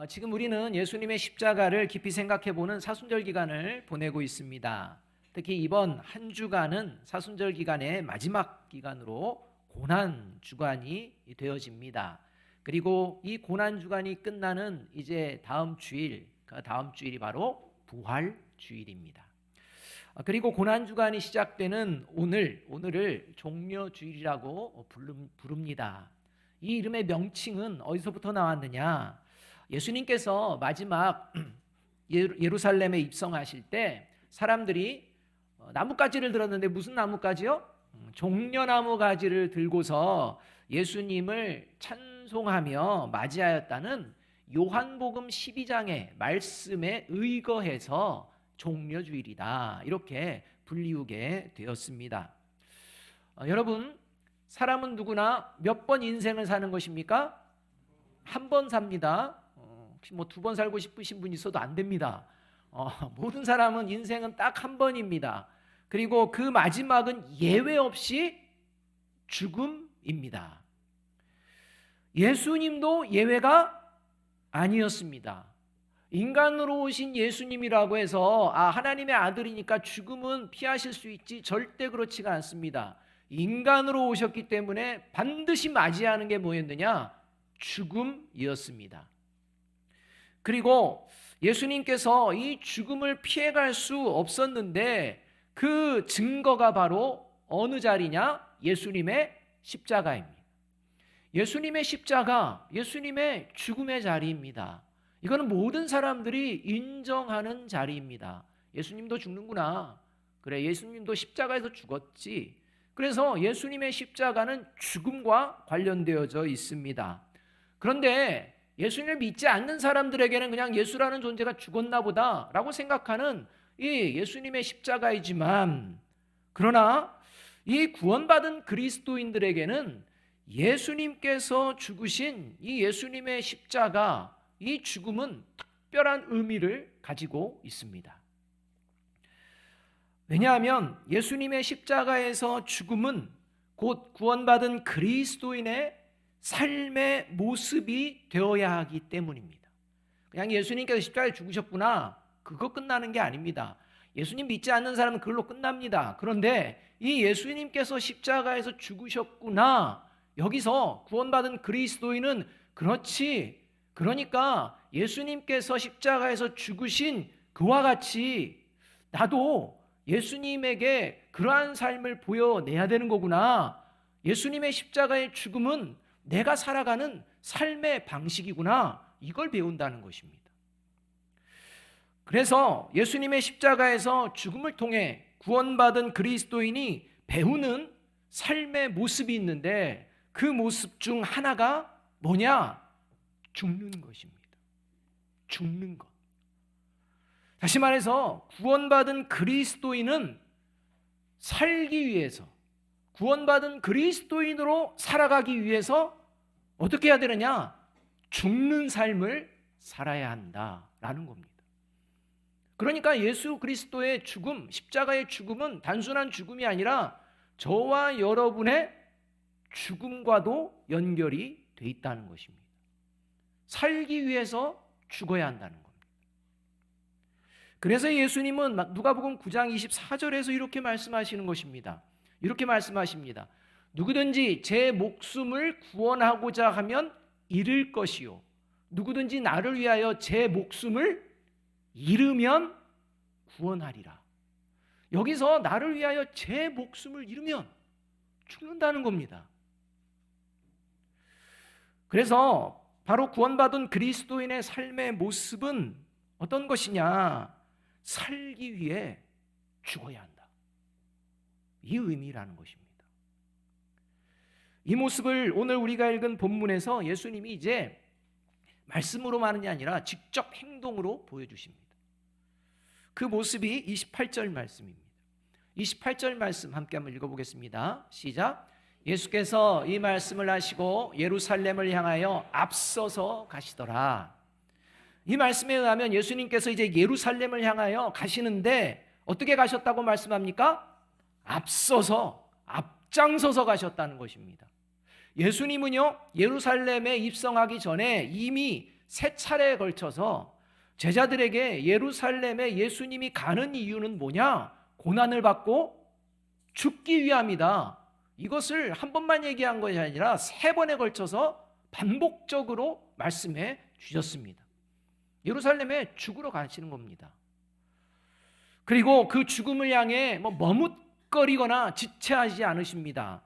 지금 우리는 예수님의 십자가를 깊이 생각해보는 사순절 기간을 보내고 있습니다. 특히 이번 한 주간은 사순절 기간의 마지막 기간으로 고난 주간이 되어집니다. 그리고 이 고난 주간이 끝나는 이제 다음 주일, 그 다음 주일이 바로 부활 주일입니다. 그리고 고난 주간이 시작되는 오늘을 종려 주일이라고 부릅니다. 이 이름의 명칭은 어디서부터 나왔느냐? 예수님께서 마지막 예루살렘에 입성하실 때 사람들이 나뭇가지를 들었는데 무슨 나뭇가지요? 종려나무 가지를 들고서 예수님을 찬송하며 맞이하였다는 요한복음 12장의 말씀에 의거해서 종려주일이다, 이렇게 불리우게 되었습니다. 여러분, 사람은 누구나 몇 번 인생을 사는 것입니까? 한 번 삽니다. 혹시 뭐 두 번 살고 싶으신 분 있어도 안 됩니다. 모든 사람은 인생은 딱 한 번입니다. 그리고 그 마지막은 예외 없이 죽음입니다. 예수님도 예외가 아니었습니다. 인간으로 오신 예수님이라고 해서 하나님의 아들이니까 죽음은 피하실 수 있지, 절대 그렇지가 않습니다. 인간으로 오셨기 때문에 반드시 맞이하는 게 뭐였느냐? 죽음이었습니다. 그리고 예수님께서 이 죽음을 피해갈 수 없었는데 그 증거가 바로 어느 자리냐? 예수님의 십자가입니다. 예수님의 십자가, 예수님의 죽음의 자리입니다. 이거는 모든 사람들이 인정하는 자리입니다. 예수님도 죽는구나. 그래, 예수님도 십자가에서 죽었지. 그래서 예수님의 십자가는 죽음과 관련되어져 있습니다. 그런데 예수님을 믿지 않는 사람들에게는 그냥 예수라는 존재가 죽었나 보다라고 생각하는 이 예수님의 십자가이지만, 그러나 이 구원받은 그리스도인들에게는 예수님께서 죽으신 이 예수님의 십자가, 이 죽음은 특별한 의미를 가지고 있습니다. 왜냐하면 예수님의 십자가에서 죽음은 곧 구원받은 그리스도인의 삶의 모습이 되어야 하기 때문입니다. 그냥 예수님께서 십자가에 죽으셨구나, 그거 끝나는 게 아닙니다. 예수님 믿지 않는 사람은 그걸로 끝납니다. 그런데 이 예수님께서 십자가에서 죽으셨구나, 여기서 구원받은 그리스도인은 그렇지, 그러니까 예수님께서 십자가에서 죽으신 그와 같이 나도 예수님에게 그러한 삶을 보여내야 되는 거구나. 예수님의 십자가의 죽음은 내가 살아가는 삶의 방식이구나, 이걸 배운다는 것입니다. 그래서 예수님의 십자가에서 죽음을 통해 구원받은 그리스도인이 배우는 삶의 모습이 있는데 그 모습 중 하나가 뭐냐? 죽는 것입니다. 죽는 것. 다시 말해서 구원받은 그리스도인은 살기 위해서, 구원받은 그리스도인으로 살아가기 위해서 어떻게 해야 되느냐? 죽는 삶을 살아야 한다라는 겁니다. 그러니까 예수 그리스도의 죽음, 십자가의 죽음은 단순한 죽음이 아니라 저와 여러분의 죽음과도 연결이 돼 있다는 것입니다. 살기 위해서 죽어야 한다는 겁니다. 그래서 예수님은 누가복음 9장 24절에서 이렇게 말씀하시는 것입니다. 이렇게 말씀하십니다. 누구든지 제 목숨을 구원하고자 하면 잃을 것이요, 누구든지 나를 위하여 제 목숨을 잃으면 구원하리라. 여기서 나를 위하여 제 목숨을 잃으면 죽는다는 겁니다. 그래서 바로 구원받은 그리스도인의 삶의 모습은 어떤 것이냐? 살기 위해 죽어야 한다, 이 의미라는 것입니다. 이 모습을 오늘 우리가 읽은 본문에서 예수님이 이제 말씀으로만이 아니라 직접 행동으로 보여주십니다. 그 모습이 28절 말씀입니다. 28절 말씀 함께 한번 읽어보겠습니다. 시작. 예수께서 이 말씀을 하시고 예루살렘을 향하여 앞서서 가시더라. 이 말씀에 의하면 예수님께서 이제 예루살렘을 향하여 가시는데 어떻게 가셨다고 말씀합니까? 앞서서, 앞장서서 가셨다는 것입니다. 예수님은요, 예루살렘에 입성하기 전에 이미 세 차례에 걸쳐서 제자들에게 예루살렘에 예수님이 가는 이유는 뭐냐? 고난을 받고 죽기 위함이다. 이것을 한 번만 얘기한 것이 아니라 세 번에 걸쳐서 반복적으로 말씀해 주셨습니다. 예루살렘에 죽으러 가시는 겁니다. 그리고 그 죽음을 향해 머뭇거리거나 지체하지 않으십니다.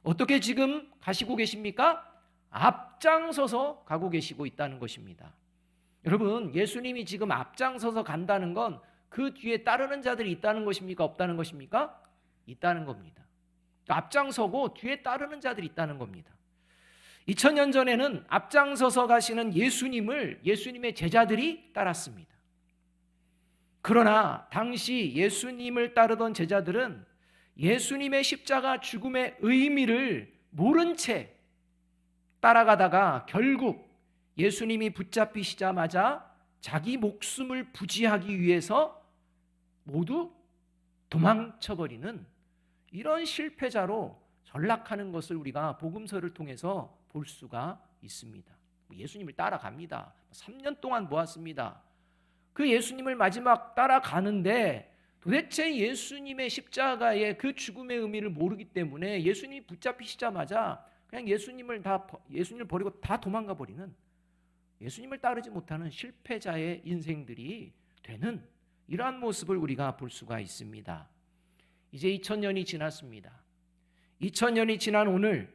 어떻게 지금 가시고 계십니까? 앞장서서 가고 계시고 있다는 것입니다. 여러분, 예수님이 지금 앞장서서 간다는 건 그 뒤에 따르는 자들이 있다는 것입니까? 없다는 것입니까? 있다는 겁니다. 앞장서고 뒤에 따르는 자들이 있다는 겁니다. 2000년 전에는 앞장서서 가시는 예수님의 제자들이 따랐습니다. 그러나 당시 예수님을 따르던 제자들은 예수님의 십자가 죽음의 의미를 모른 채 따라가다가 결국 예수님이 붙잡히시자마자 자기 목숨을 부지하기 위해서 모두 도망쳐버리는 이런 실패자로 전락하는 것을 우리가 복음서를 통해서 볼 수가 있습니다. 예수님을 따라갑니다. 3년 동안 모았습니다. 그 예수님을 마지막 따라가는데 도대체 예수님의 십자가의 그 죽음의 의미를 모르기 때문에 예수님이 붙잡히시자마자 그냥 예수님을 버리고 다 도망가 버리는, 예수님을 따르지 못하는 실패자의 인생들이 되는 이러한 모습을 우리가 볼 수가 있습니다. 이제 2000년이 지났습니다. 2000년이 지난 오늘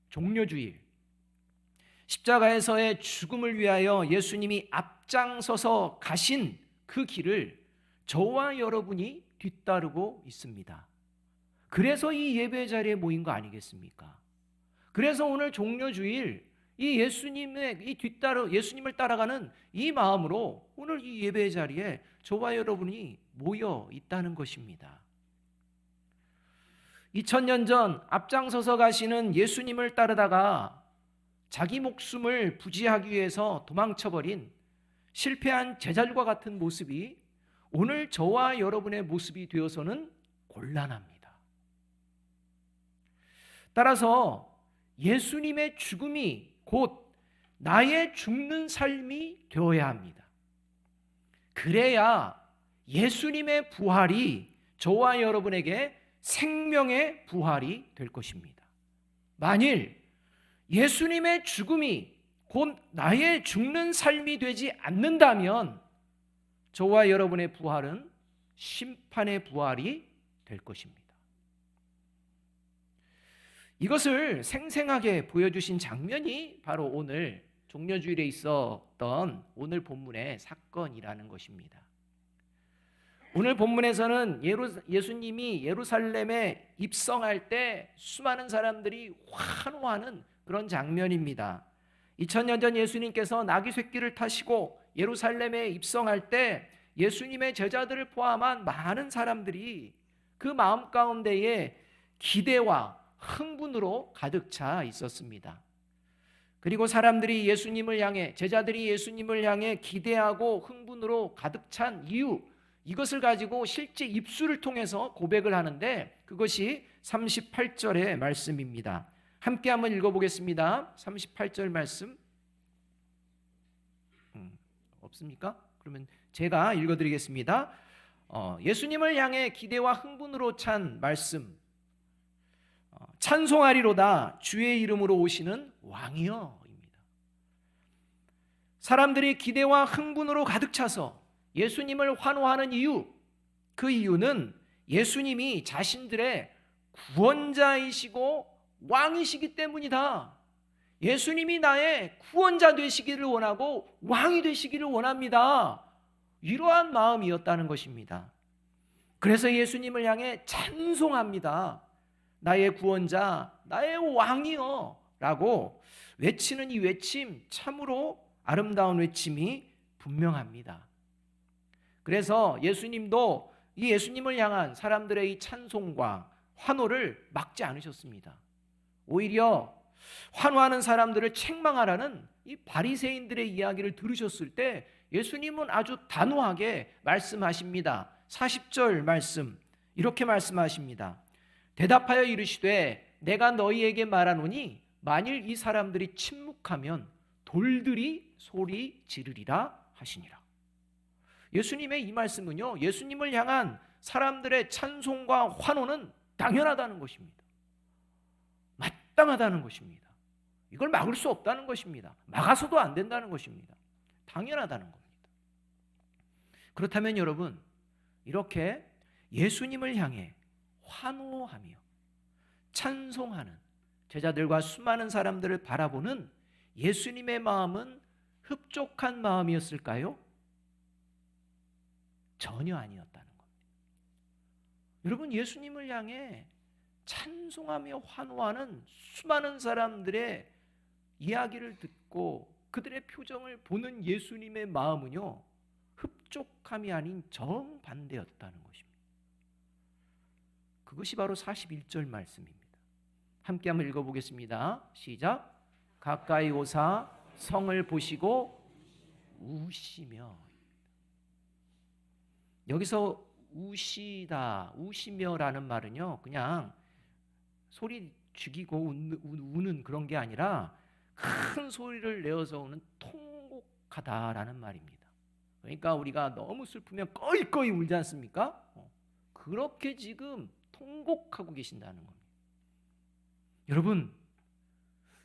종려주일, 십자가에서의 죽음을 위하여 예수님이 앞장서서 가신 그 길을 저와 여러분이 뒤따르고 있습니다. 그래서 이 예배 자리에 모인 거 아니겠습니까? 그래서 오늘 종려주일 이 예수님을 따라가는 이 마음으로 오늘 이 예배 자리에 저와 여러분이 모여 있다는 것입니다. 2000년 전 앞장서서 가시는 예수님을 따르다가 자기 목숨을 부지하기 위해서 도망쳐버린 실패한 제자들과 같은 모습이 오늘 저와 여러분의 모습이 되어서는 곤란합니다. 따라서 예수님의 죽음이 곧 나의 죽는 삶이 되어야 합니다. 그래야 예수님의 부활이 저와 여러분에게 생명의 부활이 될 것입니다. 만일 예수님의 죽음이 곧 나의 죽는 삶이 되지 않는다면 저와 여러분의 부활은 심판의 부활이 될 것입니다. 이것을 생생하게 보여주신 장면이 바로 오늘 종려주일에 있었던 오늘 본문의 사건이라는 것입니다. 오늘 본문에서는 예수님이 예루살렘에 입성할 때 수많은 사람들이 환호하는 그런 장면입니다. 2000년 전 예수님께서 나귀 쇳길을 타시고 예루살렘에 입성할 때 예수님의 제자들을 포함한 많은 사람들이 그 마음 가운데에 기대와 흥분으로 가득 차 있었습니다. 그리고 사람들이 제자들이 예수님을 향해 기대하고 흥분으로 가득 찬 이유, 이것을 가지고 실제 입술을 통해서 고백을 하는데 그것이 38절의 말씀입니다. 함께 한번 읽어보겠습니다. 38절 말씀 없습니까? 그러면 제가 읽어드리겠습니다. 예수님을 향해 기대와 흥분으로 찬 말씀, 찬송하리로다 주의 이름으로 오시는 왕이여입니다. 사람들이 기대와 흥분으로 가득 차서 예수님을 환호하는 이유, 그 이유는 예수님이 자신들의 구원자이시고 왕이시기 때문이다. 예수님이 나의 구원자 되시기를 원하고 왕이 되시기를 원합니다. 이러한 마음이었다는 것입니다. 그래서 예수님을 향해 찬송합니다. 나의 구원자, 나의 왕이여 라고 외치는 이 외침, 참으로 아름다운 외침이 분명합니다. 그래서 예수님도 이 예수님을 향한 사람들의 이 찬송과 환호를 막지 않으셨습니다. 오히려 환호하는 사람들을 책망하라는 이 바리새인들의 이야기를 들으셨을 때 예수님은 아주 단호하게 말씀하십니다. 40절 말씀 이렇게 말씀하십니다. 대답하여 이르시되 내가 너희에게 말하노니 만일 이 사람들이 침묵하면 돌들이 소리 지르리라 하시니라. 예수님의 이 말씀은요, 예수님을 향한 사람들의 찬송과 환호는 당연하다는 것입니다. 마땅하다는 것입니다. 이걸 막을 수 없다는 것입니다. 막아서도 안 된다는 것입니다. 당연하다는 겁니다. 그렇다면 여러분, 이렇게 예수님을 향해 환호하며 찬송하는 제자들과 수많은 사람들을 바라보는 예수님의 마음은 흡족한 마음이었을까요? 전혀 아니었다는 겁니다. 여러분, 예수님을 향해 찬송하며 환호하는 수많은 사람들의 이야기를 듣고 그들의 표정을 보는 예수님의 마음은요, 흡족함이 아닌 정반대였다는 것입니다. 그것이 바로 41절 말씀입니다. 함께 한번 읽어보겠습니다. 시작. 가까이 오사 성을 보시고 우시며. 여기서 우시다, 우시며라는 말은요, 그냥 소리 죽이고 우는 그런 게 아니라 큰 소리를 내어서 우는 통곡하다라는 말입니다. 그러니까 우리가 너무 슬프면 꺼이꺼이 울지 않습니까? 그렇게 지금 통곡하고 계신다는 겁니다. 여러분,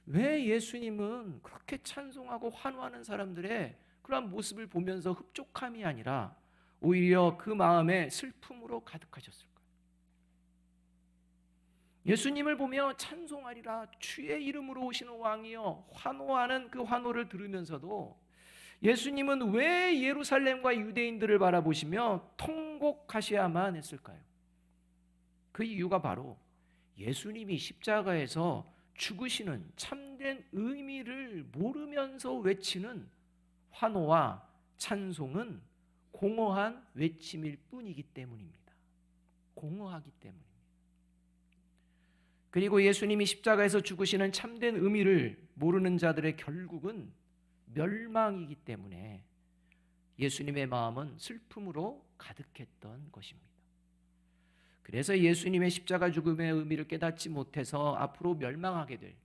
왜 예수님은 그렇게 찬송하고 환호하는 사람들의 그러한 모습을 보면서 흡족함이 아니라 오히려 그 마음에 슬픔으로 가득하셨을까요? 예수님을 보며 찬송하리라, 주의 이름으로 오시는 왕이여 환호하는 그 환호를 들으면서도 예수님은 왜 예루살렘과 유대인들을 바라보시며 통곡하셔야만 했을까요? 그 이유가 바로 예수님이 십자가에서 죽으시는 참된 의미를 모르면서 외치는 환호와 찬송은 공허한 외침일 뿐이기 때문입니다. 공허하기 때문입니다. 그리고 예수님이 십자가에서 죽으시는 참된 의미를 모르는 자들의 결국은 멸망이기 때문에 예수님의 마음은 슬픔으로 가득했던 것입니다. 그래서 예수님의 십자가 죽음의 의미를 깨닫지 못해서 앞으로 멸망하게 될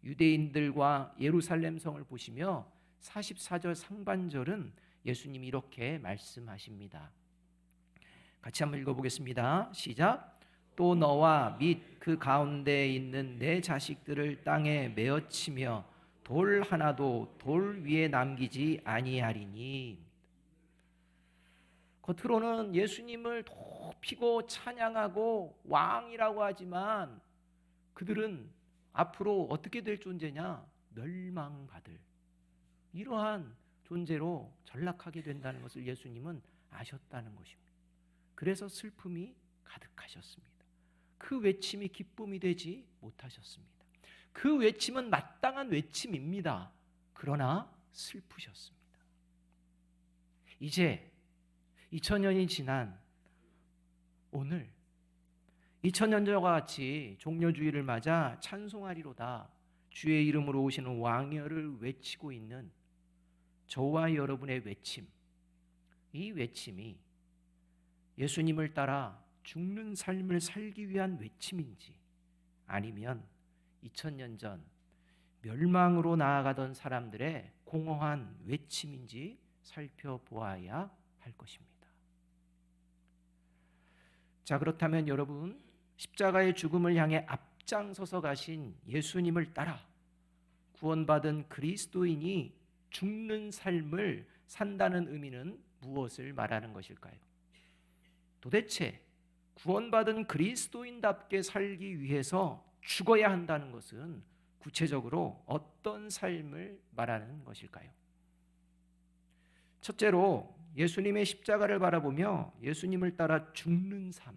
유대인들과 예루살렘 성을 보시며 44절 상반절은 예수님이 이렇게 말씀하십니다. 같이 한번 읽어보겠습니다. 시작. 또 너와 및 그 가운데에 있는 내 자식들을 땅에 메어치며 돌 하나도 돌 위에 남기지 아니하리니. 겉으로는 예수님을 높이고 찬양하고 왕이라고 하지만 그들은 앞으로 어떻게 될 존재냐? 멸망받을 이러한 존재로 전락하게 된다는 것을 예수님은 아셨다는 것입니다. 그래서 슬픔이 가득하셨습니다. 그 외침이 기쁨이 되지 못하셨습니다. 그 외침은 마땅한 외침입니다. 그러나 슬프셨습니다. 이제 2000년이 지난 오늘 2000년전과 같이 종려주의를 맞아 찬송하리로다 주의 이름으로 오시는 왕여를 외치고 있는 저와 여러분의 외침, 이 외침이 예수님을 따라 죽는 삶을 살기 위한 외침인지 아니면 2000년 전 멸망으로 나아가던 사람들의 공허한 외침인지 살펴보아야 할 것입니다. 자, 그렇다면 여러분, 십자가의 죽음을 향해 앞장서서 가신 예수님을 따라 구원받은 그리스도인이 죽는 삶을 산다는 의미는 무엇을 말하는 것일까요? 도대체 구원받은 그리스도인답게 살기 위해서 죽어야 한다는 것은 구체적으로 어떤 삶을 말하는 것일까요? 첫째로 예수님의 십자가를 바라보며 예수님을 따라 죽는 삶,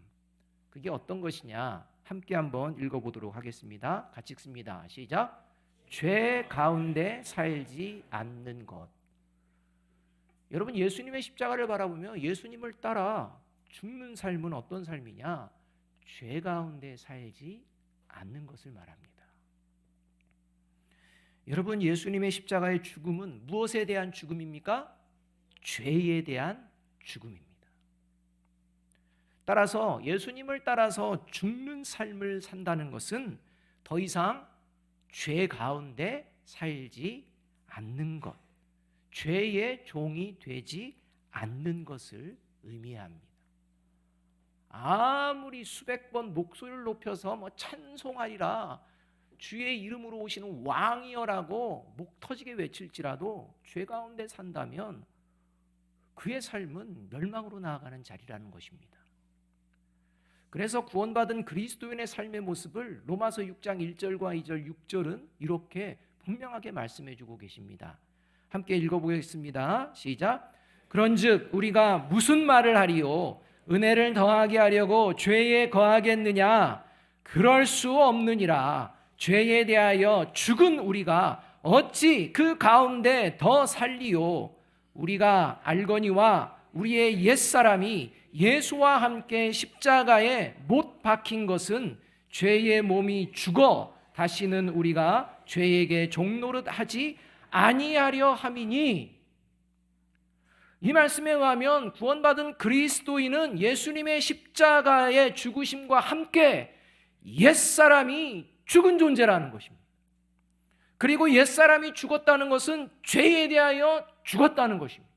그게 어떤 것이냐? 함께 한번 읽어보도록 하겠습니다. 같이 읽습니다. 시작. 죄 가운데 살지 않는 것. 여러분, 예수님의 십자가를 바라보며 예수님을 따라 죽는 삶은 어떤 삶이냐? 죄 가운데 살지 않는 것을 말합니다. 여러분, 예수님의 십자가의 죽음은 무엇에 대한 죽음입니까? 죄에 대한 죽음입니다. 따라서 예수님을 따라서 죽는 삶을 산다는 것은 더 이상 죄 가운데 살지 않는 것, 죄의 종이 되지 않는 것을 의미합니다. 아무리 수백 번 목소리를 높여서 찬송하리라, 주의 이름으로 오시는 왕이여라고 목 터지게 외칠지라도 죄 가운데 산다면 그의 삶은 멸망으로 나아가는 자리라는 것입니다. 그래서 구원받은 그리스도인의 삶의 모습을 로마서 6장 1절과 2절 6절은 이렇게 분명하게 말씀해 주고 계십니다. 함께 읽어보겠습니다. 시작. 그런즉 우리가 무슨 말을 하리요? 은혜를 더하게 하려고 죄에 거하겠느냐? 그럴 수 없느니라. 죄에 대하여 죽은 우리가 어찌 그 가운데 더 살리요? 우리가 알거니와 우리의 옛사람이 예수와 함께 십자가에 못 박힌 것은 죄의 몸이 죽어 다시는 우리가 죄에게 종노릇 하지 아니하려 함이니. 이 말씀에 의하면 구원받은 그리스도인은 예수님의 십자가의 죽으심과 함께 옛사람이 죽은 존재라는 것입니다. 그리고 옛사람이 죽었다는 것은 죄에 대하여 죽었다는 것입니다.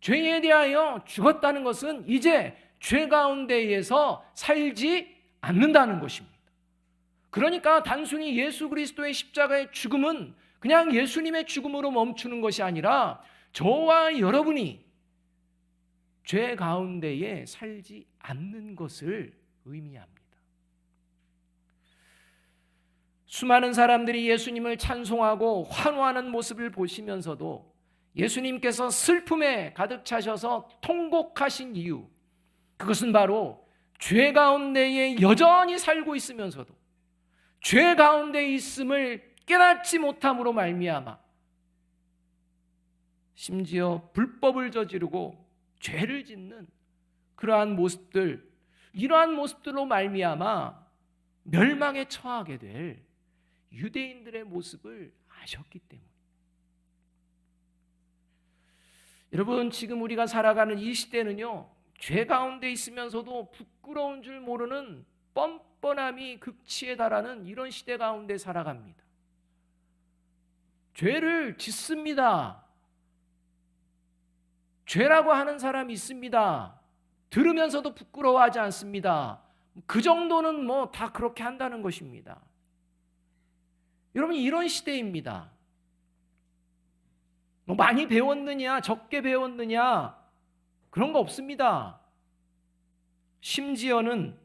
죄에 대하여 죽었다는 것은 이제 죄 가운데에서 살지 않는다는 것입니다. 그러니까 단순히 예수 그리스도의 십자가의 죽음은 그냥 예수님의 죽음으로 멈추는 것이 아니라 저와 여러분이 죄 가운데에 살지 않는 것을 의미합니다. 수많은 사람들이 예수님을 찬송하고 환호하는 모습을 보시면서도 예수님께서 슬픔에 가득 차셔서 통곡하신 이유, 그것은 바로 죄 가운데에 여전히 살고 있으면서도 죄 가운데 있음을 깨닫지 못함으로 말미암아 심지어 불법을 저지르고 죄를 짓는 그러한 모습들, 이러한 모습들로 말미암아 멸망에 처하게 될 유대인들의 모습을 아셨기 때문에. 여러분, 지금 우리가 살아가는 이 시대는요, 죄 가운데 있으면서도 부끄러운 줄 모르는 뻔뻔함이 극치에 달하는 이런 시대 가운데 살아갑니다. 죄를 짓습니다. 죄라고 하는 사람이 있습니다. 들으면서도 부끄러워하지 않습니다. 그 정도는 다 그렇게 한다는 것입니다. 여러분, 이런 시대입니다. 많이 배웠느냐, 적게 배웠느냐, 그런 거 없습니다. 심지어는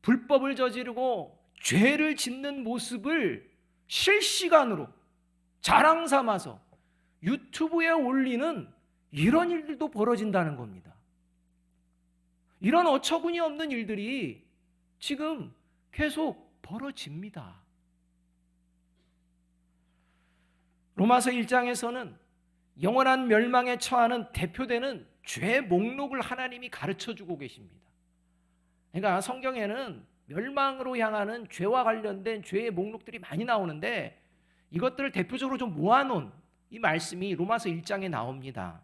불법을 저지르고 죄를 짓는 모습을 실시간으로 자랑 삼아서 유튜브에 올리는 이런 일들도 벌어진다는 겁니다. 이런 어처구니 없는 일들이 지금 계속 벌어집니다. 로마서 1장에서는 영원한 멸망에 처하는 대표되는 죄 목록을 하나님이 가르쳐주고 계십니다. 그러니까 성경에는 멸망으로 향하는 죄와 관련된 죄의 목록들이 많이 나오는데 이것들을 대표적으로 좀 모아놓은 이 말씀이 로마서 1장에 나옵니다.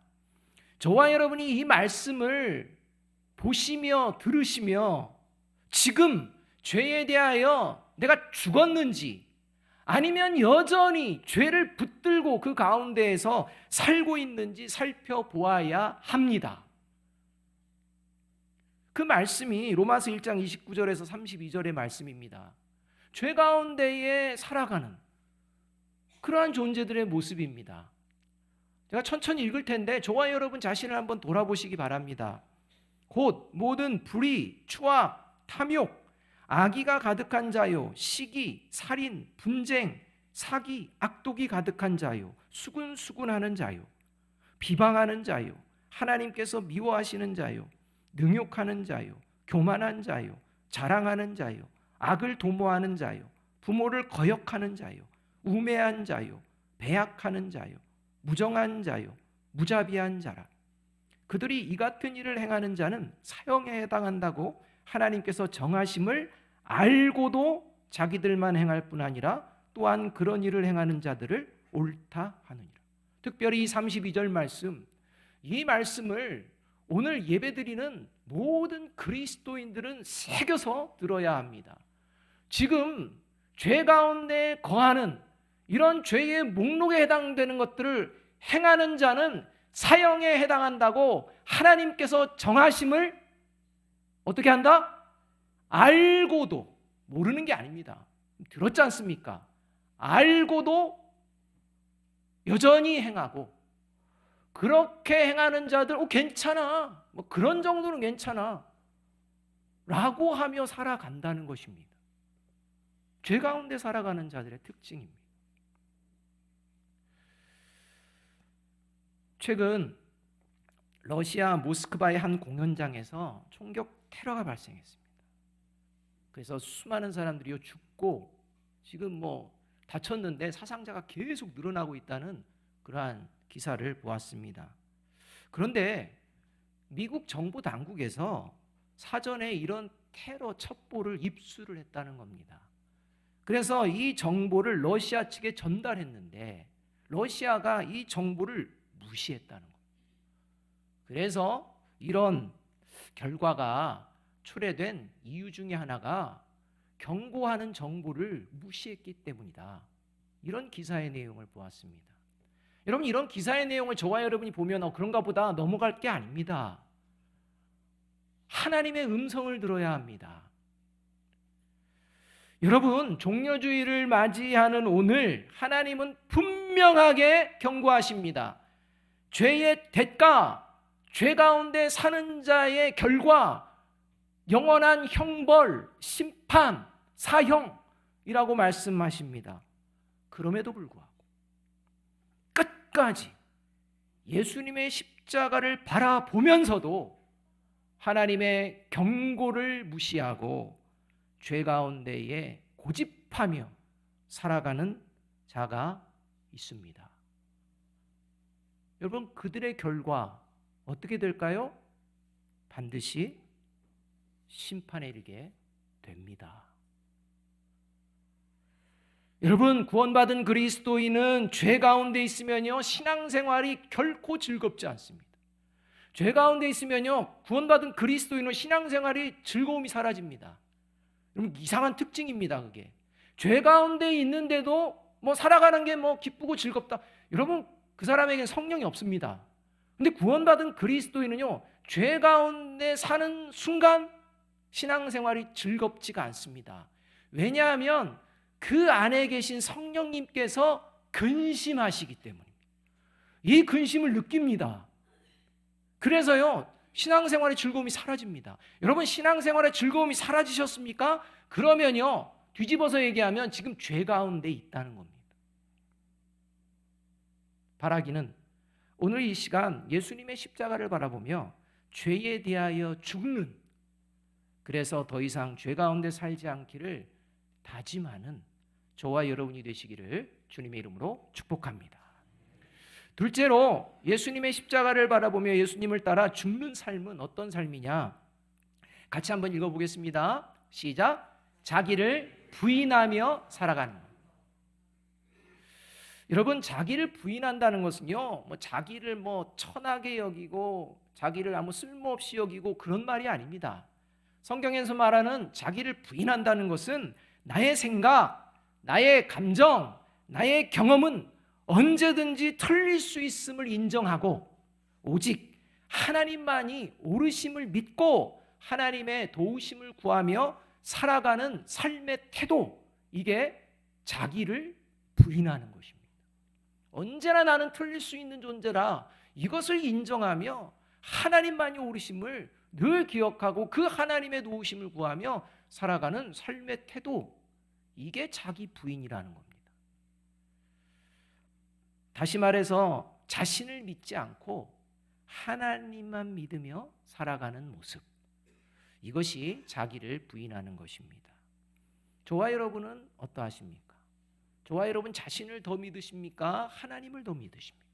저와 여러분이 이 말씀을 보시며 들으시며 지금 죄에 대하여 내가 죽었는지 아니면 여전히 죄를 붙들고 그 가운데에서 살고 있는지 살펴보아야 합니다. 그 말씀이 로마서 1장 29절에서 32절의 말씀입니다. 죄 가운데에 살아가는 그러한 존재들의 모습입니다. 제가 천천히 읽을 텐데 저와 여러분 자신을 한번 돌아보시기 바랍니다. 곧 모든 불의, 추악, 탐욕, 악의가 가득한 자요, 시기, 살인, 분쟁, 사기, 악독이 가득한 자요, 수군수군하는 자요, 비방하는 자요, 하나님께서 미워하시는 자요, 능욕하는 자요, 교만한 자요, 자랑하는 자요, 악을 도모하는 자요, 부모를 거역하는 자요, 우매한 자요, 배약하는 자요, 무정한 자요, 무자비한 자라. 그들이 이 같은 일을 행하는 자는 사형에 해당한다고 하나님께서 정하심을 알고도 자기들만 행할 뿐 아니라 또한 그런 일을 행하는 자들을 옳다 하느니라. 특별히 이 32절 말씀, 이 말씀을 오늘 예배드리는 모든 그리스도인들은 새겨서 들어야 합니다. 지금 죄 가운데 거하는 이런 죄의 목록에 해당되는 것들을 행하는 자는 사형에 해당한다고 하나님께서 정하심을 어떻게 한다? 알고도, 모르는 게 아닙니다. 들었지 않습니까? 알고도 여전히 행하고, 그렇게 행하는 자들 괜찮아, 뭐 그런 정도는 괜찮아 라고 하며 살아간다는 것입니다. 죄 가운데 살아가는 자들의 특징입니다. 최근 러시아 모스크바의 한 공연장에서 총격 테러가 발생했습니다. 그래서 수많은 사람들이 죽고 지금 뭐 다쳤는데 사상자가 계속 늘어나고 있다는 그러한 기사를 보았습니다. 그런데 미국 정부 당국에서 사전에 이런 테러 첩보를 입수를 했다는 겁니다. 그래서 이 정보를 러시아 측에 전달했는데 러시아가 이 정보를 무시했다는 겁니다. 그래서 이런 결과가 초래된 이유 중에 하나가 경고하는 정보를 무시했기 때문이다. 이런 기사의 내용을 보았습니다. 여러분, 이런 기사의 내용을 저와 여러분이 보면 그런가 보다 넘어갈 게 아닙니다. 하나님의 음성을 들어야 합니다. 여러분, 종려주의를 맞이하는 오늘 하나님은 분명하게 경고하십니다. 죄의 대가, 죄 가운데 사는 자의 결과, 영원한 형벌, 심판, 사형이라고 말씀하십니다. 그럼에도 불구하고 끝까지 예수님의 십자가를 바라보면서도 하나님의 경고를 무시하고 죄 가운데에 고집하며 살아가는 자가 있습니다. 여러분, 그들의 결과 어떻게 될까요? 반드시 심판에 이르게 됩니다. 여러분, 구원받은 그리스도인은 죄 가운데 있으면요 신앙생활이 결코 즐겁지 않습니다. 죄 가운데 있으면요 구원받은 그리스도인은 신앙생활이 즐거움이 사라집니다. 여러분, 이상한 특징입니다. 그게 죄 가운데 있는데도 뭐 살아가는 게 뭐 기쁘고 즐겁다. 여러분, 그 사람에게는 성령이 없습니다. 근데 구원받은 그리스도인은요 죄 가운데 사는 순간 신앙생활이 즐겁지가 않습니다. 왜냐하면 그 안에 계신 성령님께서 근심하시기 때문입니다. 이 근심을 느낍니다. 그래서요 신앙생활의 즐거움이 사라집니다. 여러분, 신앙생활의 즐거움이 사라지셨습니까? 그러면요 뒤집어서 얘기하면 지금 죄 가운데 있다는 겁니다. 바라기는 오늘 이 시간 예수님의 십자가를 바라보며 죄에 대하여 죽는, 그래서 더 이상 죄 가운데 살지 않기를 다짐하는 저와 여러분이 되시기를 주님의 이름으로 축복합니다. 둘째로, 예수님의 십자가를 바라보며 예수님을 따라 죽는 삶은 어떤 삶이냐? 같이 한번 읽어보겠습니다. 시작. 자기를 부인하며 살아가는 것. 여러분, 자기를 부인한다는 것은요 자기를 천하게 여기고 자기를 아무 쓸모없이 여기고 그런 말이 아닙니다. 성경에서 말하는 자기를 부인한다는 것은 나의 생각, 나의 감정, 나의 경험은 언제든지 틀릴 수 있음을 인정하고 오직 하나님만이 옳으심을 믿고 하나님의 도우심을 구하며 살아가는 삶의 태도, 이게 자기를 부인하는 것입니다. 언제나 나는 틀릴 수 있는 존재라 이것을 인정하며 하나님만이 옳으심을 늘 기억하고 그 하나님의 도우심을 구하며 살아가는 삶의 태도, 이게 자기 부인이라는 겁니다. 다시 말해서 자신을 믿지 않고 하나님만 믿으며 살아가는 모습, 이것이 자기를 부인하는 것입니다. 저와 여러분은 어떠하십니까? 저와 여러분 자신을 더 믿으십니까? 하나님을 더 믿으십니까?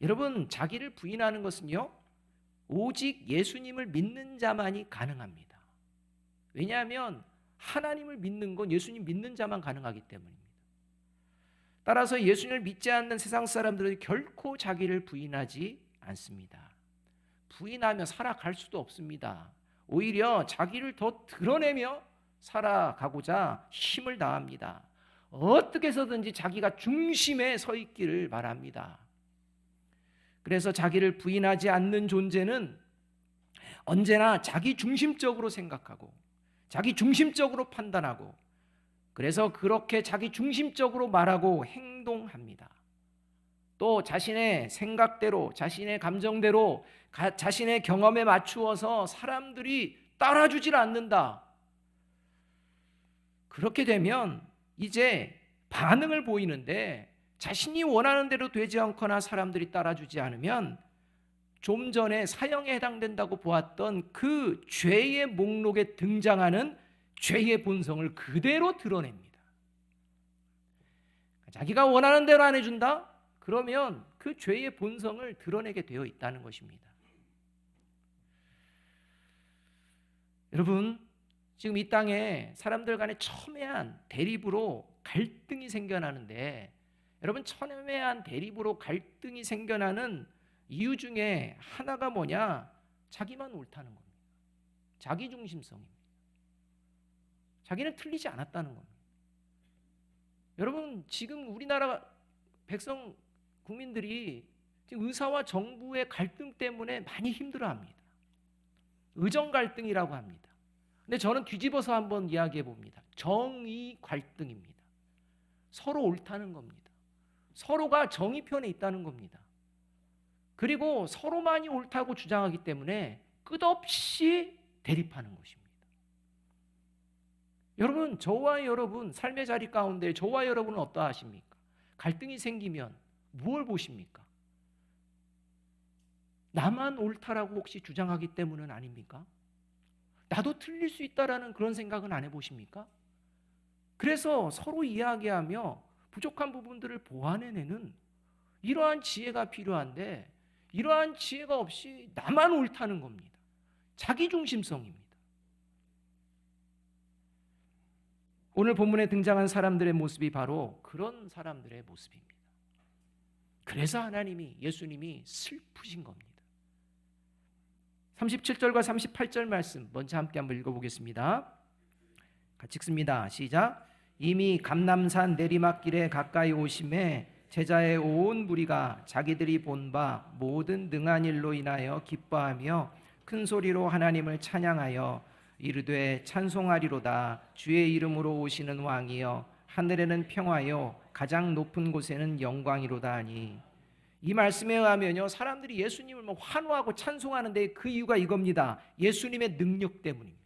여러분, 자기를 부인하는 것은요 오직 예수님을 믿는 자만이 가능합니다. 왜냐하면 하나님을 믿는 건 예수님 믿는 자만 가능하기 때문입니다. 따라서 예수님을 믿지 않는 세상 사람들은 결코 자기를 부인하지 않습니다. 부인하며 살아갈 수도 없습니다. 오히려 자기를 더 드러내며 살아가고자 힘을 다합니다. 어떻게 해서든지 자기가 중심에 서 있기를 바랍니다. 그래서 자기를 부인하지 않는 존재는 언제나 자기 중심적으로 생각하고 자기 중심적으로 판단하고, 그래서 그렇게 자기 중심적으로 말하고 행동합니다. 또 자신의 생각대로, 자신의 감정대로, 자신의 경험에 맞추어서 사람들이 따라주질 않는다. 그렇게 되면 이제 반응을 보이는데 자신이 원하는 대로 되지 않거나 사람들이 따라주지 않으면 좀 전에 사형에 해당된다고 보았던 그 죄의 목록에 등장하는 죄의 본성을 그대로 드러냅니다. 자기가 원하는 대로 안 해준다? 그러면 그 죄의 본성을 드러내게 되어 있다는 것입니다. 여러분, 지금 이 땅에 사람들 간에 첨예한 대립으로 갈등이 생겨나는데, 여러분, 첨예한 대립으로 갈등이 생겨나는 이유 중에 하나가 뭐냐? 자기만 옳다는 겁니다. 자기중심성입니다. 자기는 틀리지 않았다는 겁니다. 여러분, 지금 우리나라 백성 국민들이 지금 의사와 정부의 갈등 때문에 많이 힘들어합니다. 의정 갈등이라고 합니다. 근데 저는 뒤집어서 한번 이야기해 봅니다. 정의 갈등입니다. 서로 옳다는 겁니다. 서로가 정의 편에 있다는 겁니다. 그리고 서로만이 옳다고 주장하기 때문에 끝없이 대립하는 것입니다. 여러분, 저와 여러분 삶의 자리 가운데 저와 여러분은 어떠하십니까? 갈등이 생기면 무엇을 보십니까? 나만 옳다라고 혹시 주장하기 때문은 아닙니까? 나도 틀릴 수 있다라는 그런 생각은 안 해보십니까? 그래서 서로 이야기하며 부족한 부분들을 보완해내는 이러한 지혜가 필요한데, 이러한 지혜가 없이 나만 옳다는 겁니다. 자기중심성입니다. 오늘 본문에 등장한 사람들의 모습이 바로 그런 사람들의 모습입니다. 그래서 하나님이, 예수님이 슬프신 겁니다. 37절과 38절 말씀 먼저 함께 한번 읽어보겠습니다. 같이 읽습니다. 시작. 이미 감람산 내리막길에 가까이 오심에 제자의 온 무리가 자기들이 본 바 모든 능한 일로 인하여 기뻐하며 큰 소리로 하나님을 찬양하여 이르되 찬송하리로다. 주의 이름으로 오시는 왕이여 하늘에는 평화요 가장 높은 곳에는 영광이로다 하니. 이 말씀에 의하면요, 사람들이 예수님을 환호하고 찬송하는데 그 이유가 이겁니다. 예수님의 능력 때문입니다.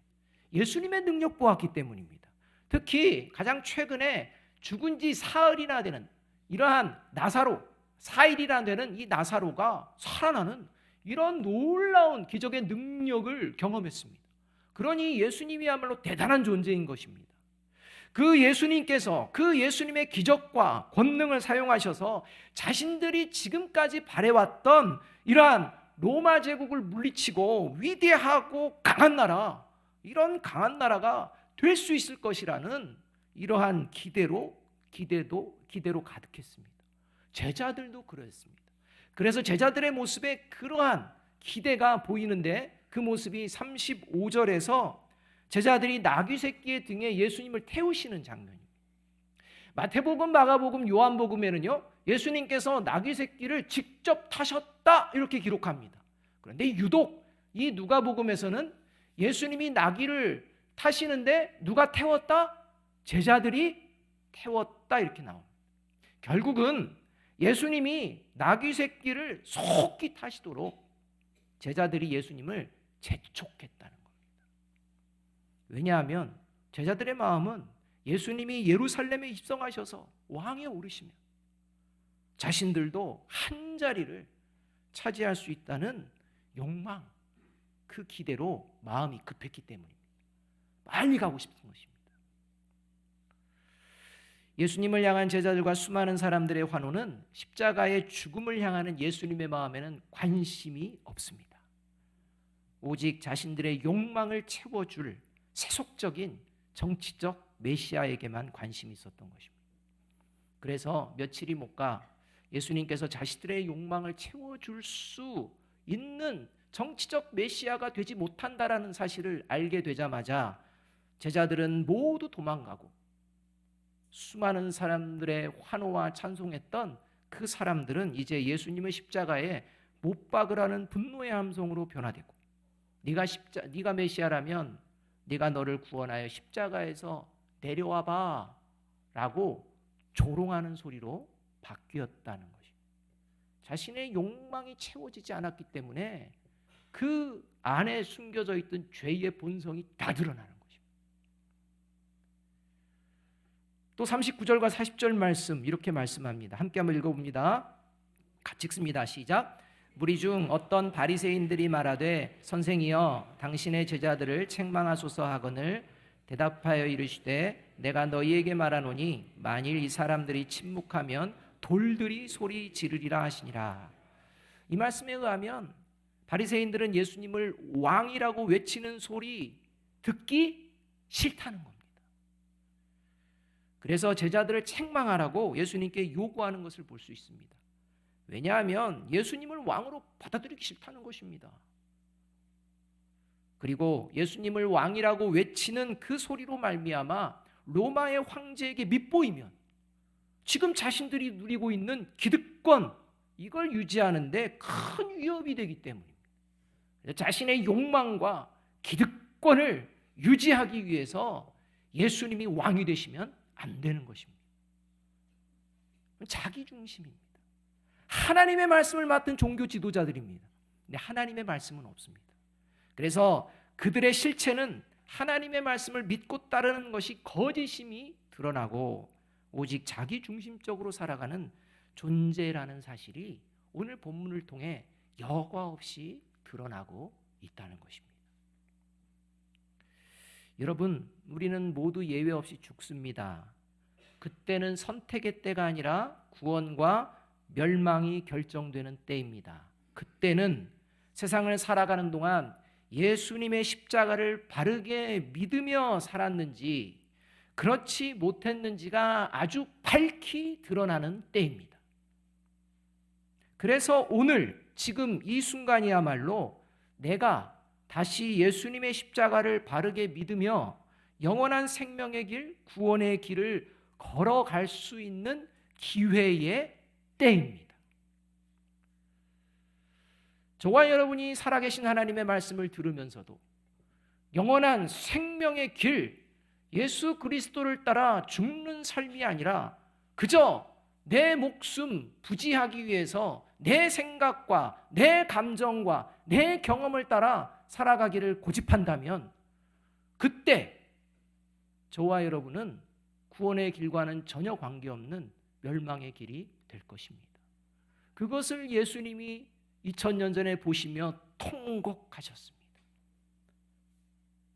예수님의 능력 보았기 때문입니다. 특히 가장 최근에 죽은 지 사흘이나 되는 이러한 나사로, 4일이나 되는 이 나사로가 살아나는 이런 놀라운 기적의 능력을 경험했습니다. 그러니 예수님이야말로 대단한 존재인 것입니다. 그 예수님께서 그 예수님의 기적과 권능을 사용하셔서 자신들이 지금까지 바래왔던 이러한 로마 제국을 물리치고 위대하고 강한 나라, 이런 강한 나라가 될 수 있을 것이라는 이러한 기대로 가득했습니다. 제자들도 그랬습니다. 그래서 제자들의 모습에 그러한 기대가 보이는데, 그 모습이 35절에서 제자들이 나귀 새끼의 등에 예수님을 태우시는 장면입니다. 마태복음, 마가복음, 요한복음에는요, 예수님께서 나귀 새끼를 직접 타셨다 이렇게 기록합니다. 그런데 유독 이 누가복음에서는 예수님이 나귀를 타시는데 누가 태웠다? 제자들이 태웠다 이렇게 나옵니다. 결국은 예수님이 나귀 새끼를 속히 타시도록 제자들이 예수님을 재촉했다는 겁니다. 왜냐하면 제자들의 마음은 예수님이 예루살렘에 입성하셔서 왕에 오르시면 자신들도 한 자리를 차지할 수 있다는 욕망, 그 기대로 마음이 급했기 때문입니다. 빨리 가고 싶은 것입니다. 예수님을 향한 제자들과 수많은 사람들의 환호는 십자가의 죽음을 향하는 예수님의 마음에는 관심이 없습니다. 오직 자신들의 욕망을 채워줄 세속적인 정치적 메시아에게만 관심이 있었던 것입니다. 그래서 며칠이 못 가 예수님께서 자신들의 욕망을 채워줄 수 있는 정치적 메시아가 되지 못한다라는 사실을 알게 되자마자 제자들은 모두 도망가고, 수많은 사람들의 환호와 찬송했던 그 사람들은 이제 예수님의 십자가에 못 박으라는 분노의 함성으로 변화되고, 네가 메시아라면 네가 너를 구원하여 십자가에서 내려와 봐라고 조롱하는 소리로 바뀌었다는 것입니다. 자신의 욕망이 채워지지 않았기 때문에 그 안에 숨겨져 있던 죄의 본성이 다 드러나는 것입니다. 또 39절과 40절 말씀 이렇게 말씀합니다. 함께 한번 읽어봅니다. 같이 읽습니다. 시작. 무리 중 어떤 바리새인들이 말하되 선생이여 당신의 제자들을 책망하소서 하거늘 대답하여 이르시되 내가 너희에게 말하노니 만일 이 사람들이 침묵하면 돌들이 소리 지르리라 하시니라. 이 말씀에 의하면 바리새인들은 예수님을 왕이라고 외치는 소리 듣기 싫다는 겁니다. 그래서 제자들을 책망하라고 예수님께 요구하는 것을 볼 수 있습니다. 왜냐하면 예수님을 왕으로 받아들이기 싫다는 것입니다. 그리고 예수님을 왕이라고 외치는 그 소리로 말미암아 로마의 황제에게 밉보이면 지금 자신들이 누리고 있는 기득권, 이걸 유지하는데 큰 위협이 되기 때문입니다. 자신의 욕망과 기득권을 유지하기 위해서 예수님이 왕이 되시면 안 되는 것입니다. 자기 중심입니다. 하나님의 말씀을 맡은 종교 지도자들입니다. 근데 하나님의 말씀은 없습니다. 그래서 그들의 실체는 하나님의 말씀을 믿고 따르는 것이 거짓임이 드러나고 오직 자기 중심적으로 살아가는 존재라는 사실이 오늘 본문을 통해 여과 없이 드러나고 있다는 것입니다. 여러분, 우리는 모두 예외 없이 죽습니다. 그때는 선택의 때가 아니라 구원과 멸망이 결정되는 때입니다. 그때는 세상을 살아가는 동안 예수님의 십자가를 바르게 믿으며 살았는지 그렇지 못했는지가 아주 밝히 드러나는 때입니다. 그래서 오늘 지금 이 순간이야말로 내가 다시 예수님의 십자가를 바르게 믿으며 영원한 생명의 길, 구원의 길을 걸어갈 수 있는 기회의 때입니다. 저와 여러분이 살아계신 하나님의 말씀을 들으면서도 영원한 생명의 길, 예수 그리스도를 따라 죽는 삶이 아니라 그저 내 목숨 부지하기 위해서 내 생각과 내 감정과 내 경험을 따라 살아가기를 고집한다면 그때 저와 여러분은 구원의 길과는 전혀 관계없는 멸망의 길이 될 것입니다. 그것을 예수님이 2000년 전에 보시며 통곡하셨습니다.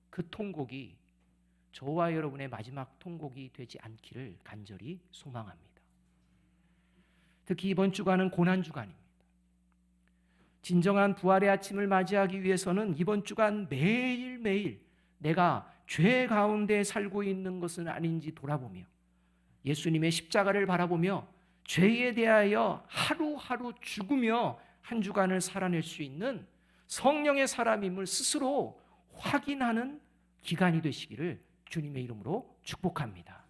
그 통곡이 저와 여러분의 마지막 통곡이 되지 않기를 간절히 소망합니다. 특히 이번 주간은 고난주간입니다. 진정한 부활의 아침을 맞이하기 위해서는 이번 주간 매일매일 내가 죄 가운데 살고 있는 것은 아닌지 돌아보며 예수님의 십자가를 바라보며 죄에 대하여 하루하루 죽으며 한 주간을 살아낼 수 있는 성령의 사람임을 스스로 확인하는 기간이 되시기를 주님의 이름으로 축복합니다.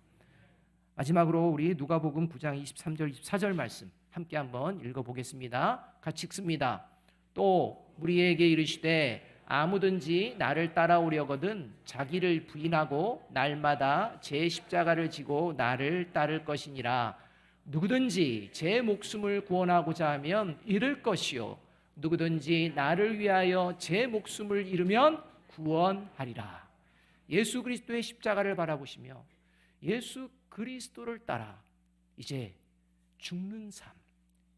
마지막으로 우리 누가복음 9장 23절 24절 말씀 함께 한번 읽어보겠습니다. 같이 읽습니다. 또 우리에게 이르시되 아무든지 나를 따라오려거든 자기를 부인하고 날마다 제 십자가를 지고 나를 따를 것이니라. 누구든지 제 목숨을 구원하고자 하면 잃을 것이요 누구든지 나를 위하여 제 목숨을 잃으면 구원하리라. 예수 그리스도의 십자가를 바라보시며 예수 그리스도를 따라 이제 죽는 삶,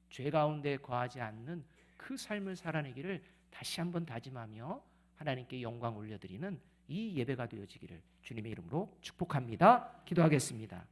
죄 가운데 거하지 않는 그 삶을 살아내기를 다시 한번 다짐하며 하나님께 영광 올려드리는 이 예배가 되어지기를 주님의 이름으로 축복합니다. 기도하겠습니다.